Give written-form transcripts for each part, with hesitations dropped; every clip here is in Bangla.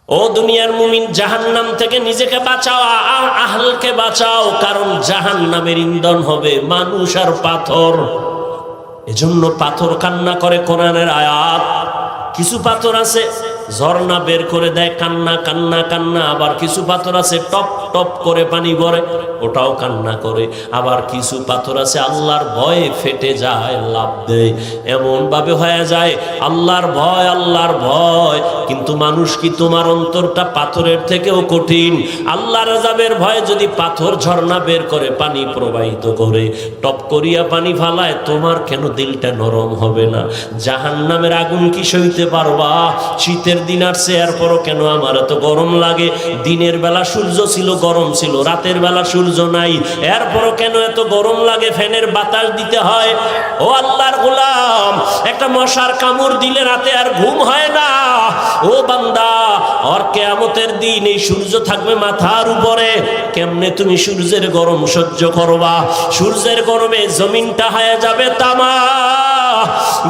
ও দুনিয়ার মুমিন, জাহান্নাম থেকে নিজেকে বাঁচাও, আহলকে বাঁচাও, কারণ জাহান্নামের ইন্ধন হবে মানুষ আর পাথর। এজন্য পাথর কান্না করে। কোরআনের আয়াত, কিছু পাথর আছে ঝর্ণা বের করে দেয়, কান্না কান্না কান্না। আবার কিছু পাথর আছে টপ টপ করে পানি পড়ে, ওটাও কান্না করে। আবার কিছু পাথর আছে আল্লাহর ভয়ে ফেটে যায়, লাভ দেয়, এমন ভাবে হয়ে যায় আল্লাহর ভয় আল্লাহর ভয়। কিন্তু মানুষ কি, তোমার অন্তরটা পাথরের থেকেও কঠিন। আল্লাহর আযাবের ভয়ে যদি পাথর ঝর্ণা বের করে পানি প্রবাহিত করে টপ করিয়া পানি ফালায়, তোমার কেন দিলটা নরম হবে না? জাহান্নামের আগুন কি সইতে পারবা? শীতের দিন আসছে, এরপরও কেন আমার এত গরম লাগে? দিনের বেলা সূর্য ছিল, গরম ছিল, রাতের বেলা সূর্য নাই, এরপরও কেন এত গরম লাগে? ফ্যানের বাতাস দিতে হয়। ও আল্লাহর গোলাম, একটা মশার কামড় দিলে রাতে আর ঘুম হয় না। ও বান্দা, আর কিয়ামতের দিন এই সূর্য থাকবে মাথার উপরে, কেমনে তুমি সূর্যের গরম সহ্য করবা? সূর্যের গরমে জমিনটা হয়ে যাবে তামা।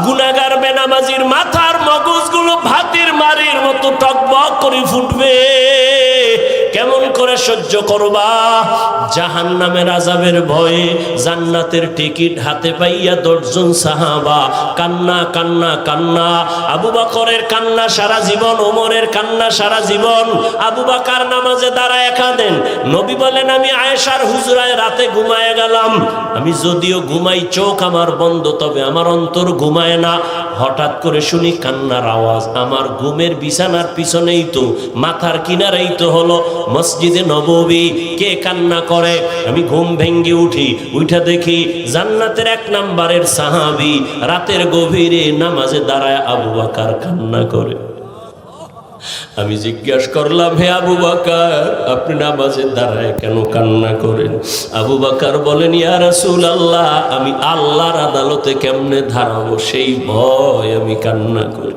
গুনাহগার বেনামাজির মাথার মগজগুলো ভাতের মারির মতো টকবক করে ফুটবে। কেমন করে সহ্য করবা? জাহান্নামের আযাবের ভয়ে জান্নাতের টিকিট হাতে পাইয়া 10 জন সাহাবা কান্না কান্না কান্না। আবু বকরের কান্না সারা জীবন, ওমরের কান্না সারা জীবন। আবু বকর নামাজে দাঁড়ায় কাঁদেন। নবী বলেন, আমি আয়েশার হুজরায় রাতে ঘুমায় গেলাম। আমি যদিও ঘুমাই, চোখ আমার বন্ধ, তবে আমার অন্তর ঘুমায় না। হঠাৎ করে শুনি কান্নার আওয়াজ। আমার ঘুমের বিছানার পিছনেই তো, মাথার কিনারেই তো হলো মসজিদে নববী। কে কান্না করে? আমি ঘুম ভেঙ্গে উঠি, উঠা দেখি জান্নাতের 1 নম্বরের সাহাবী রাতের গভীরে নামাজে দাঁড়ায় আবু বকর কান্না করে। আমি জিজ্ঞাসা করলাম, হে আবু বকর, আপনি নামাজে দাঁড়ায় কেন কান্না করেন? আবু বকর বলেন, ইয়া রাসূলুল্লাহ, আমি আল্লাহর আদালতে কেমনে দাঁড়াবো সেই ভয় আমি কান্না করি।